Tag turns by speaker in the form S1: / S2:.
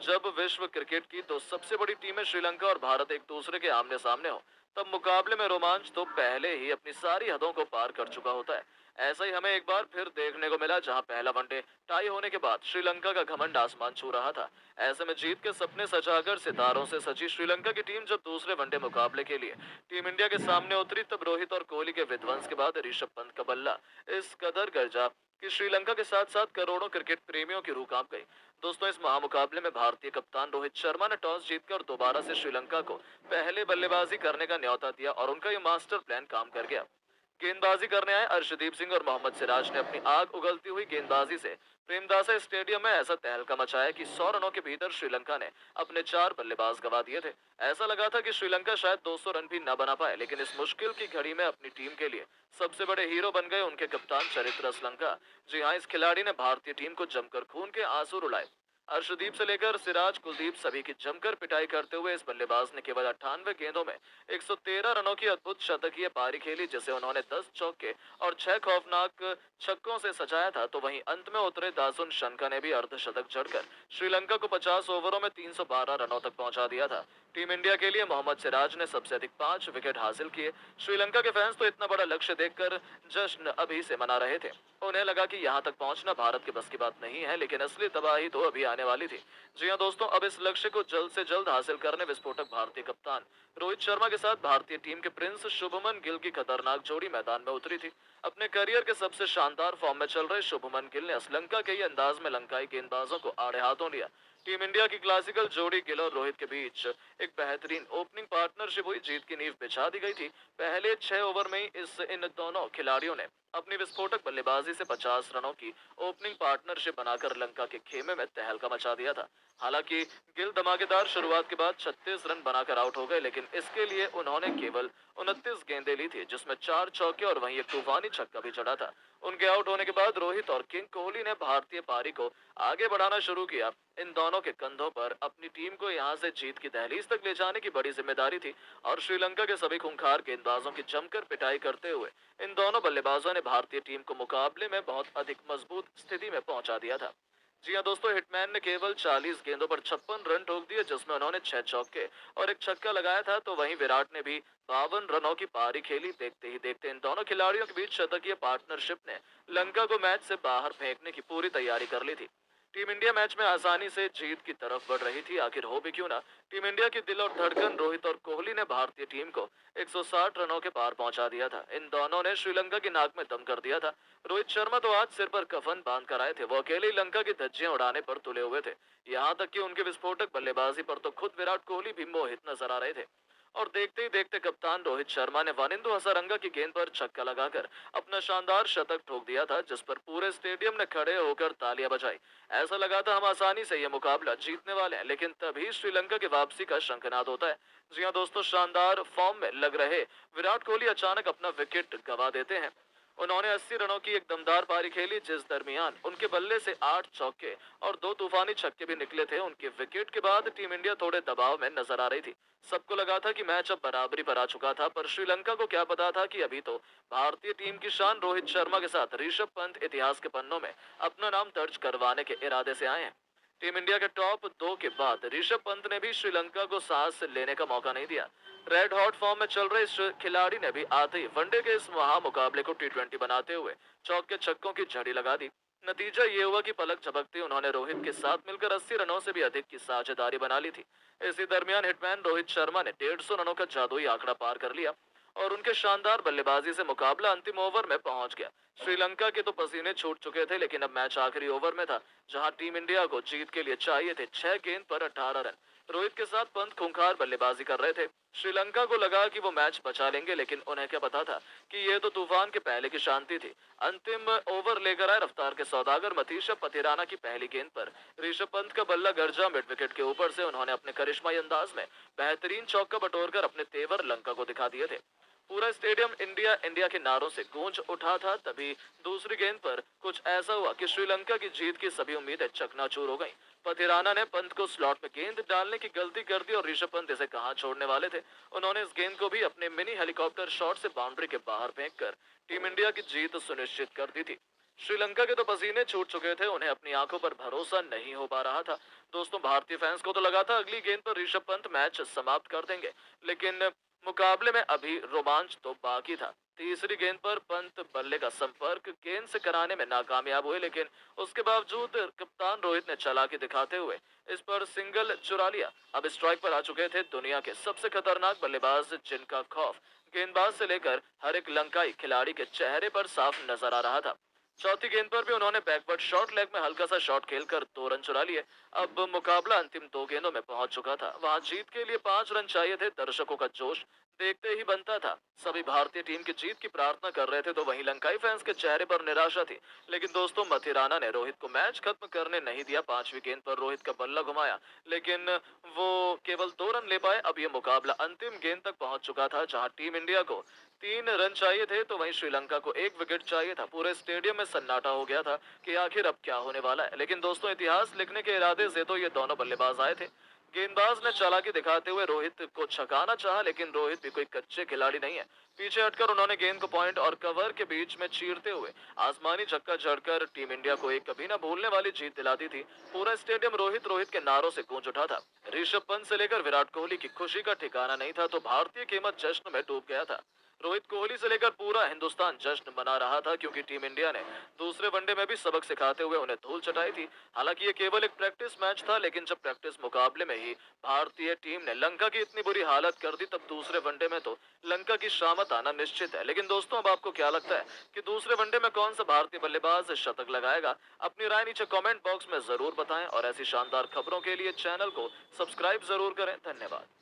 S1: जब विश्व क्रिकेट की तो सबसे बड़ी टीमें श्रीलंका और भारत एक दूसरे के आमने सामने हो, तब मुकाबले में रोमांच तो पहले ही अपनी सारी हदों को पार कर चुका होता है। ऐसा ही हमें एक बार फिर देखने को मिला, जहां पहला वनडे टाई होने के बाद श्रीलंका का घमंड आसमान छू रहा था। ऐसे में जीत के सपने सजाकर सितारों से सजी श्रीलंका की टीम जब दूसरे वनडे मुकाबले के लिए टीम इंडिया के सामने उतरी, तब रोहित और कोहली के विध्वंस के बाद ऋषभ पंत का बल्ला इस कदर गरजा कि श्रीलंका के साथ साथ करोड़ों क्रिकेट प्रेमियों की रूह कांप गई। दोस्तों, इस महामुकाबले में भारतीय कप्तान रोहित शर्मा ने टॉस जीतकर दोबारा से श्रीलंका को पहले बल्लेबाजी करने का न्योता दिया और उनका ये मास्टर प्लान काम कर गया। गेंदबाजी करने आए अर्शदीप सिंह और मोहम्मद सिराज ने अपनी आग उगलती हुई गेंदबाजी से प्रेमदासा स्टेडियम में ऐसा तहलका मचाया कि 100 रनों के भीतर श्रीलंका ने अपने 4 बल्लेबाज गवा दिए थे। ऐसा लगा था कि श्रीलंका शायद 200 रन भी न बना पाए, लेकिन इस मुश्किल की घड़ी में अपनी टीम के लिए सबसे बड़े हीरो बन गए उनके कप्तान चरित्र असलंका। जी हाँ, इस खिलाड़ी ने भारतीय टीम को जमकर खून के आंसू रुलाए। अर्शदीप से लेकर सिराज, कुलदीप सभी की जमकर पिटाई करते हुए इस बल्लेबाज ने केवल 98 गेंदों में 113 रनों की अद्भुत शतकीय पारी खेली, जिसे उन्होंने 10 चौके और 6 खौफनाक छक्कों से सजाया था। तो वहीं अंत में उतरे दासुन शनका ने भी अर्धशतक जड़कर श्रीलंका को 50 ओवरों में 312 रनों तक पहुंचा दिया था। टीम इंडिया के लिए मोहम्मद सिराज ने सबसे अधिक 5 विकेट हासिल किए। श्रीलंका के फैंस तो इतना बड़ा लक्ष्य देखकर जश्न अभी से मना रहे थे। उन्हें लगा कि यहाँ तक पहुंचना भारत के बस की बात नहीं है, लेकिन असली तबाही तो अभी आने वाली थी। जी हाँ दोस्तों, अब इस लक्ष्य को जल्द से जल्द हासिल करने विस्फोटक भारतीय कप्तान रोहित शर्मा के साथ भारतीय टीम के प्रिंस शुभमन गिल की खतरनाक जोड़ी मैदान में उतरी थी। अपने करियर के सबसे शानदार फॉर्म में चल रहे शुभमन गिल ने श्रीलंका के ही अंदाज में लंकाई गेंदबाजों को आड़े हाथों लिया। टीम इंडिया की क्लासिकल जोड़ी गिल और रोहित के बीच एक बेहतरीन ओपनिंग पार्टनरशिप हुई, जीत की नींव बिछा दी गई थी। पहले 6 ओवर में ही इन दोनों खिलाड़ियों ने अपनी विस्फोटक बल्लेबाजी से 50 रनों की ओपनिंग पार्टनरशिप बनाकर लंका के खेमे में तहलका मचा दिया था। हालांकि गिल धमाकेदार शुरुआत के बाद 36 रन बनाकर आउट हो गए, लेकिन इसके लिए उन्होंने केवल 29 गेंदें ली थी, जिसमें 4 चौके और वहीं एक तूफानी छक्का भी जड़ा था। उनके आउट होने के बाद रोहित और किंग कोहली ने भारतीय पारी को आगे बढ़ाना शुरू किया। इन दोनों के कंधों पर अपनी टीम को यहां से जीत की दहलीज तक ले जाने की बड़ी जिम्मेदारी थी और श्रीलंका के सभी खूंखार गेंदबाजों की जमकर पिटाई करते हुए इन दोनों बल्लेबाजों ने भारतीय टीम को मुकाबले में बहुत अधिक मजबूत स्थिति में पहुंचा दिया था। जी हाँ दोस्तों, हिटमैन ने केवल 40 गेंदों पर 56 रन ठोक दिए, जिसमें उन्होंने 6 चौके और एक छक्का लगाया था। तो वहीं विराट ने भी 52 रनों की पारी खेली। देखते ही देखते इन दोनों खिलाड़ियों के बीच शतकीय पार्टनरशिप ने लंका को मैच से बाहर फेंकने की पूरी तैयारी कर ली थी। टीम इंडिया मैच में आसानी से जीत की तरफ बढ़ रही थी। आखिर हो भी क्यों ना, टीम इंडिया की दिल और धड़कन रोहित और कोहली ने भारतीय टीम को 160 रनों के पार पहुंचा दिया था। इन दोनों ने श्रीलंका की नाक में दम कर दिया था। रोहित शर्मा तो आज सिर पर कफन बांध कर आए थे, वो अकेले ही लंका की धज्जियां उड़ाने पर तुले हुए थे। यहाँ तक कि उनके विस्फोटक बल्लेबाजी पर तो खुद विराट कोहली भी मोहित नजर आ रहे थे। और देखते ही देखते कप्तान रोहित शर्मा ने वानिंदु हसारंगा की गेंद पर छक्का लगाकर अपना शानदार शतक ठोक दिया था, जिस पर पूरे स्टेडियम ने खड़े होकर तालियां बजाई। ऐसा लगा था हम आसानी से यह मुकाबला जीतने वाले हैं, लेकिन तभी श्रीलंका की वापसी का शंखनाद होता है। जी हाँ दोस्तों, शानदार फॉर्म में लग रहे विराट कोहली अचानक अपना विकेट गंवा देते हैं। उन्होंने 80 रनों की एक दमदार पारी खेली, जिस दरमियान उनके बल्ले से 8 चौके और 2 तूफानी छक्के भी निकले थे। उनके विकेट के बाद टीम इंडिया थोड़े दबाव में नजर आ रही थी। सबको लगा था कि मैच अब बराबरी पर आ चुका था, पर श्रीलंका को क्या पता था कि अभी तो भारतीय टीम की शान रोहित शर्मा के साथ ऋषभ पंत इतिहास के पन्नों में अपना नाम दर्ज करवाने के इरादे से आए हैं। टीम इंडिया के टॉप 2 के बाद ऋषभ पंत ने भी श्रीलंका को सांस लेने का मौका नहीं दिया। रेड हॉट फॉर्म में चल रहे इस खिलाड़ी ने भी आते ही वनडे के इस महामुकाबले को टी20 बनाते हुए चौके छक्कों की झड़ी लगा दी। नतीजा ये हुआ कि पलक झपकते उन्होंने रोहित के साथ मिलकर 80 रनों से भी अधिक की साझेदारी बना ली थी। इसी दरमियान हिटमैन रोहित शर्मा ने 150 रनों का जादुई आंकड़ा पार कर लिया और उनके शानदार बल्लेबाजी से मुकाबला अंतिम ओवर में पहुंच गया। श्रीलंका के तो पसीने छूट चुके थे, लेकिन अब मैच आखिरी ओवर में था, जहां टीम इंडिया को जीत के लिए चाहिए थे 6 गेंद पर 18 रन। रोहित के साथ पंत खूंखार बल्लेबाजी कर रहे थे। श्रीलंका को लगा कि वो मैच बचा लेंगे, लेकिन उन्हें क्या पता था कि ये तो तूफान के पहले की शांति थी। अंतिम ओवर लेकर आए रफ्तार के सौदागर मतीशा पथिराना की पहली गेंद पर ऋषभ पंत का बल्ला गरजा मिड विकेट के ऊपर से। उन्होंने अपने करिश्माई अंदाज में बेहतरीन चौका बटोरकर अपने तेवर लंका को दिखा दिए थे। पूरा स्टेडियम इंडिया इंडिया के नारों से गूंज उठा था। तभी दूसरी गेंद पर कुछ ऐसा हुआ कि श्रीलंका की जीत की सभी उम्मीदें चकनाचूर हो गईं। पथिराना ने पंत को स्लॉट में गेंद डालने की गलती कर दी और ऋषभ पंत इसे कहां छोड़ने वाले थे। उन्होंने इस गेंद को भी अपने मिनी हेलीकॉप्टर शॉट से बाउंड्री के बाहर फेंककर टीम इंडिया की जीत सुनिश्चित कर दी थी। श्रीलंका के तो पसीने छूट चुके थे, उन्हें अपनी आंखों पर भरोसा नहीं हो पा रहा था। दोस्तों, भारतीय फैंस को तो लगा था अगली गेंद पर ऋषभ पंत मैच समाप्त कर देंगे, लेकिन मुकाबले में अभी रोमांच तो बाकी था। तीसरी गेंद पर पंत बल्ले का संपर्क गेंद से कराने में नाकामयाब हुए, लेकिन उसके बावजूद कप्तान रोहित ने चालाकी दिखाते हुए इस पर सिंगल चुरा लिया। अब स्ट्राइक पर आ चुके थे दुनिया के सबसे खतरनाक बल्लेबाज, जिनका खौफ गेंदबाज से लेकर हर एक लंकाई खिलाड़ी के चेहरे पर साफ नजर आ रहा था। चौथी गेंद पर भी उन्होंने बैकवर्ड शॉट लेग में हल्का सा शॉट खेलकर 2 रन चुरा लिए। अब मुकाबला अंतिम 2 गेंदों में पहुंच चुका था। वहां जीत के लिए 5 रन चाहिए थे। दर्शकों का जोश देखते ही बनता था। सभी भारतीय टीम की जीत की प्रार्थना कर रहे थे, तो वहीं लंकाई फैंस के चेहरे पर निराशा थी। लेकिन दोस्तों, मथिराना ने रोहित को मैच खत्म करने नहीं दिया। 5वीं गेंद पर रोहित का बल्ला घुमाया, लेकिन वो केवल 2 रन ले पाए। अब ये मुकाबला अंतिम गेंद तक पहुंच चुका था, जहां टीम इंडिया को 3 रन चाहिए थे, तो वहीं श्रीलंका को 1 विकेट चाहिए था। पूरे स्टेडियम में सन्नाटा हो गया था कि आखिर अब क्या होने वाला है। लेकिन दोस्तों, इतिहास लिखने के इरादे से तो ये दोनों बल्लेबाज आए थे। गेंदबाज ने चालाकी दिखाते हुए रोहित को छकाना चाहा, लेकिन रोहित भी कोई कच्चे खिलाड़ी नहीं है। पीछे हटकर उन्होंने गेंद को पॉइंट और कवर के बीच में चीरते हुए आसमानी छक्का जड़कर टीम इंडिया को एक कभी ना भूलने वाली जीत दिला दी थी। पूरा स्टेडियम रोहित रोहित के नारों से गूंज उठा था। ऋषभ पंत से लेकर विराट कोहली की खुशी का ठिकाना नहीं था, तो भारतीय कीमत जश्न में डूब गया था। रोहित कोहली से लेकर पूरा हिंदुस्तान जश्न मना रहा था, क्योंकि टीम इंडिया ने दूसरे वनडे में भी सबक सिखाते हुए उन्हें धूल चटाई थी। हालांकि ये केवल एक प्रैक्टिस मैच था, लेकिन जब प्रैक्टिस मुकाबले में ही भारतीय टीम ने लंका की इतनी बुरी हालत कर दी, तब दूसरे वनडे में तो लंका की शामत आना निश्चित है। लेकिन दोस्तों, अब आपको क्या लगता है कि दूसरे वनडे में कौन सा भारतीय बल्लेबाज शतक लगाएगा? अपनी राय नीचे कमेंट बॉक्स में जरूर बताएं, और ऐसी शानदार खबरों के लिए चैनल को सब्सक्राइब जरूर करें। धन्यवाद।